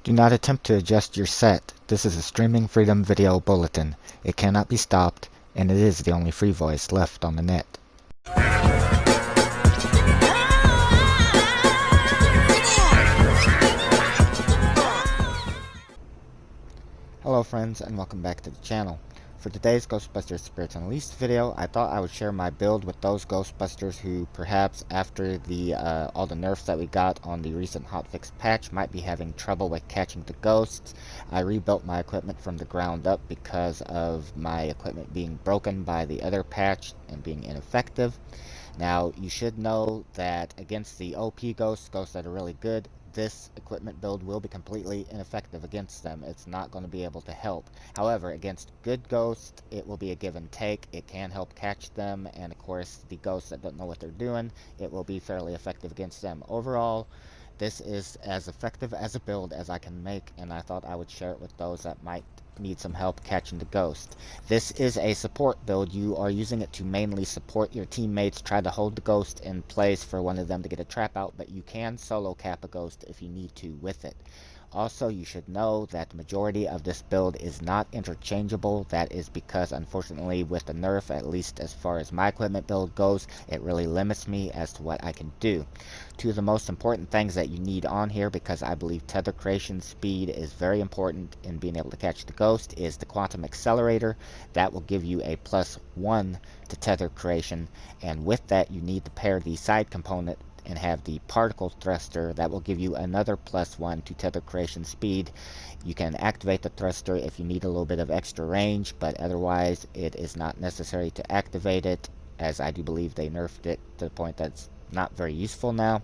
Do not attempt to adjust your set. This is a streaming freedom video bulletin. It cannot be stopped, and it is the only free voice left on the net. Hello friends, and welcome back to the channel. For today's Ghostbusters Spirits Unleashed video, I thought I would share my build with those Ghostbusters who perhaps after all the nerfs that we got on the recent Hotfix patch might be having trouble with catching the ghosts. I rebuilt my equipment from the ground up because of my equipment being broken by the other patch and being ineffective. Now, you should know that against the OP ghosts that are really good, this equipment build will be completely ineffective against them. It's not going to be able to help. However, against good ghosts, it will be a give and take. It can help catch them, and of course, the ghosts that don't know what they're doing, it will be fairly effective against them. Overall, this is as effective as a build as I can make, and I thought I would share it with those that might need some help catching the ghost. This is a support build. You are using it to mainly support your teammates, try to hold the ghost in place for one of them to get a trap out, but you can solo cap a ghost if you need to with it. Also, you should know that the majority of this build is not interchangeable. That is because, unfortunately, with the nerf, at least as far as my equipment build goes, it really limits me as to what I can do. Two of the most important things that you need on here, because I believe tether creation speed is very important in being able to catch the ghost, is the quantum accelerator. That will give you a +1 to tether creation, and with that you need to pair the side component and have the particle thruster. That will give you another +1 to tether creation speed. You can activate the thruster if you need a little bit of extra range, but otherwise it is not necessary to activate it, as I do believe they nerfed it to the point that's not very useful now.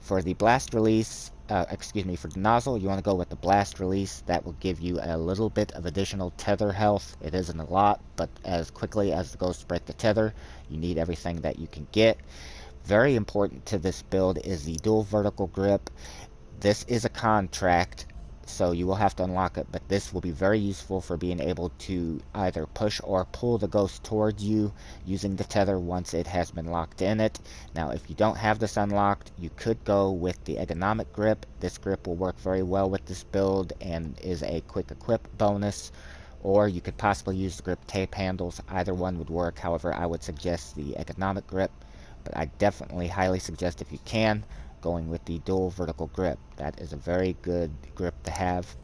For the blast release, for the nozzle, you want to go with the blast release. That will give you a little bit of additional tether health. It isn't a lot, but as quickly as the ghosts break the tether, you need everything that you can get. Very important to this build is the dual vertical grip. This is a contract, so you will have to unlock it, but this will be very useful for being able to either push or pull the ghost towards you using the tether once it has been locked in it. Now, if you don't have this unlocked, you could go with the ergonomic grip. This grip will work very well with this build and is a quick equip bonus. Or you could possibly use the grip tape handles. Either one would work. However, I would suggest the ergonomic grip. But I definitely highly suggest, if you can, going with the dual vertical grip. That is a very good grip to have.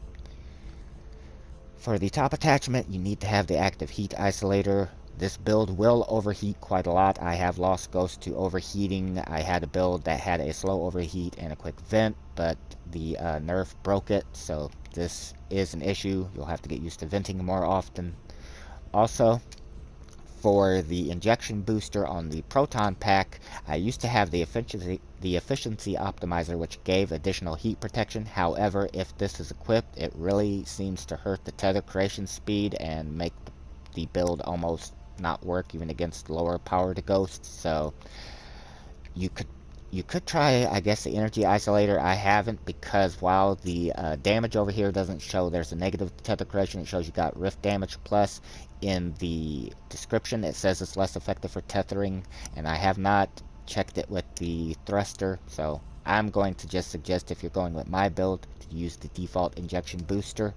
For the top attachment, you need to have the active heat isolator. This build will overheat quite a lot. I have lost ghosts to overheating. I had a build that had a slow overheat and a quick vent, but the nerf broke it, so this is an issue. You'll have to get used to venting more often. Also, for the injection booster on the proton pack, I used to have the efficiency optimizer, which gave additional heat protection. However, if this is equipped, it really seems to hurt the tether creation speed and make the build almost not work even against lower powered ghosts. So you could try, I guess, the energy isolator. I haven't, because while the damage over here doesn't show there's a negative tether creation, it shows you got rift damage plus. In the description it says it's less effective for tethering, and I have not checked it with the thruster, so I'm going to just suggest, if you're going with my build, to use the default injection booster.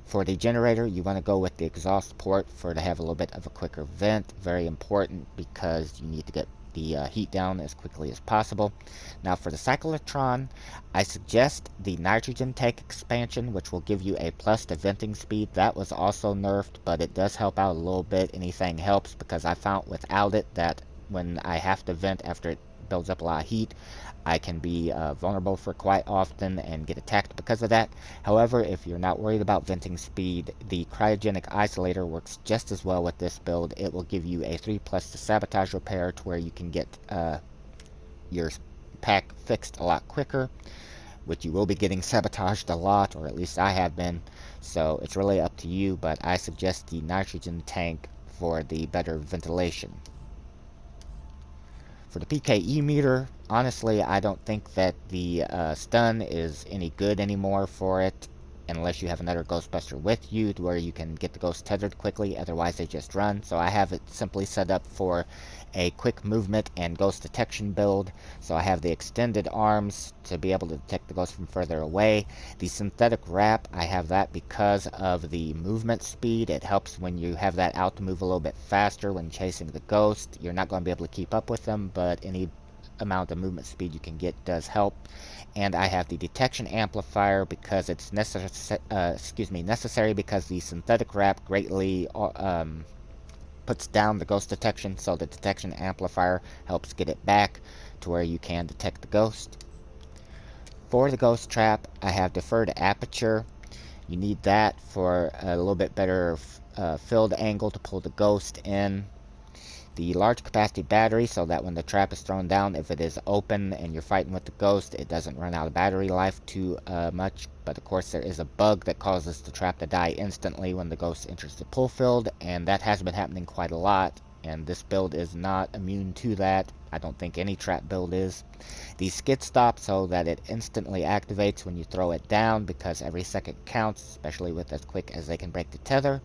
For the generator, you want to go with the exhaust port to have a little bit of a quicker vent. Very important, because you need to get the heat down as quickly as possible. Now, for the cyclotron, I suggest the nitrogen tank expansion, which will give you a plus to venting speed. That was also nerfed, but it does help out a little bit. Anything helps, because I found without it that when I have to vent after it builds up a lot of heat, I can be vulnerable for quite often and get attacked because of that. However, if you're not worried about venting speed, the cryogenic isolator works just as well with this build. It will give you a 3+ to sabotage repair, to where you can get your pack fixed a lot quicker, which you will be getting sabotaged a lot, or at least I have been. So it's really up to you, but I suggest the nitrogen tank for the better ventilation. For the PKE meter, honestly, I don't think that the stun is any good anymore for it. unless you have another Ghostbuster with you to where you can get the ghost tethered quickly, otherwise they just run. So I have it simply set up for a quick movement and ghost detection build. So I have the extended arms to be able to detect the ghost from further away. The synthetic wrap, I have that because of the movement speed. It helps when you have that out to move a little bit faster when chasing the ghost. You're not going to be able to keep up with them, but any amount of movement speed you can get does help. And I have the detection amplifier because it's necessary because the synthetic wrap greatly puts down the ghost detection, so the detection amplifier helps get it back to where you can detect the ghost. For the ghost trap, I have deferred aperture. You need that for a little bit better filled angle to pull the ghost in. The large capacity battery, so that when the trap is thrown down, if it is open and you're fighting with the ghost, it doesn't run out of battery life too much. But of course there is a bug that causes the trap to die instantly when the ghost enters the pull field, and that has been happening quite a lot, and this build is not immune to that. I don't think any trap build is. The skid stop, so that it instantly activates when you throw it down, because every second counts, especially with as quick as they can break the tether.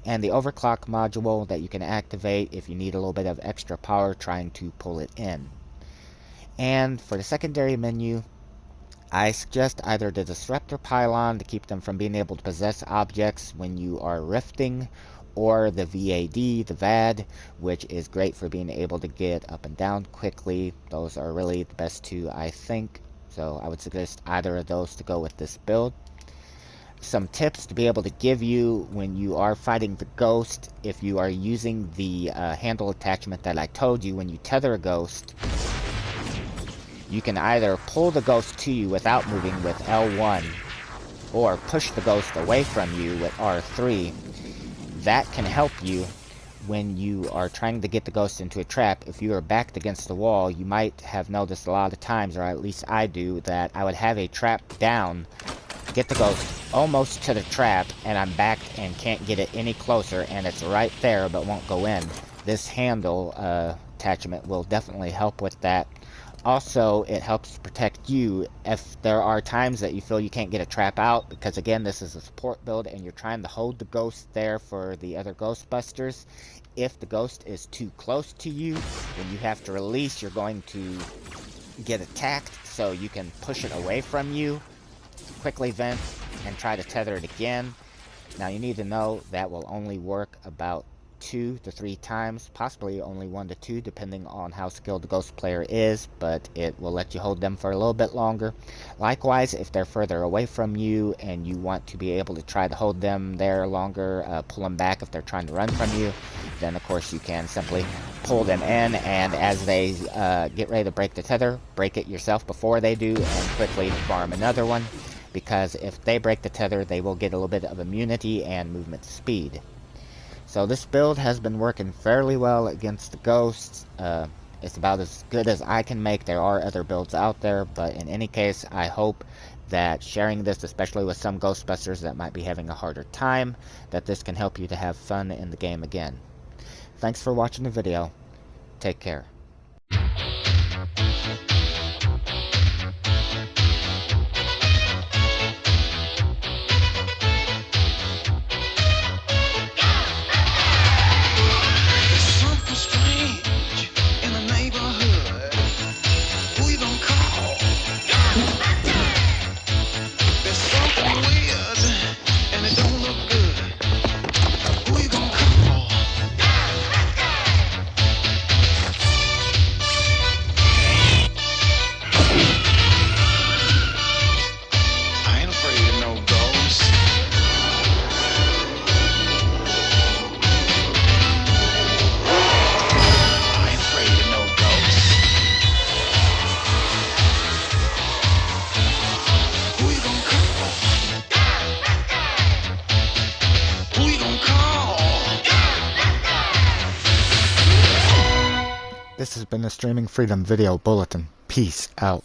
And the overclock module that you can activate if you need a little bit of extra power trying to pull it in. And for the secondary menu, I suggest either the disruptor pylon to keep them from being able to possess objects when you are rifting, or the VAD, which is great for being able to get up and down quickly. Those are really the best two, I think. So I would suggest either of those to go with this build. Some tips to be able to give you when you are fighting the ghost: if you are using the handle attachment that I told you, when you tether a ghost, you can either pull the ghost to you without moving with L1, or push the ghost away from you with R3. That can help you when you are trying to get the ghost into a trap. If you are backed against the wall, you might have noticed a lot of times, or at least I do, that I would have a trap down, get the ghost almost to the trap, and I'm backed and can't get it any closer, and it's right there but won't go in. This handle attachment will definitely help with that. Also, it helps protect you if there are times that you feel you can't get a trap out, because again, this is a support build and you're trying to hold the ghost there for the other Ghostbusters. If the ghost is too close to you, when you have to release, you're going to get attacked, so you can push it away from you, quickly vent, and try to tether it again. Now you need to know that will only work about 2 to 3 times, possibly only 1 to 2, depending on how skilled the ghost player is, but it will let you hold them for a little bit longer. Likewise, if they're further away from you and you want to be able to try to hold them there longer, pull them back if they're trying to run from you, then of course you can simply pull them in, and as they get ready to break the tether, break it yourself before they do, and quickly farm another one, because if they break the tether, they will get a little bit of immunity and movement speed. So this build has been working fairly well against the ghosts. It's about as good as I can make. There are other builds out there, but in any case, I hope that sharing this, especially with some Ghostbusters that might be having a harder time, that this can help you to have fun in the game again. Thanks for watching the video. Take care. This has been a Streaming Freedom Video Bulletin. Peace out.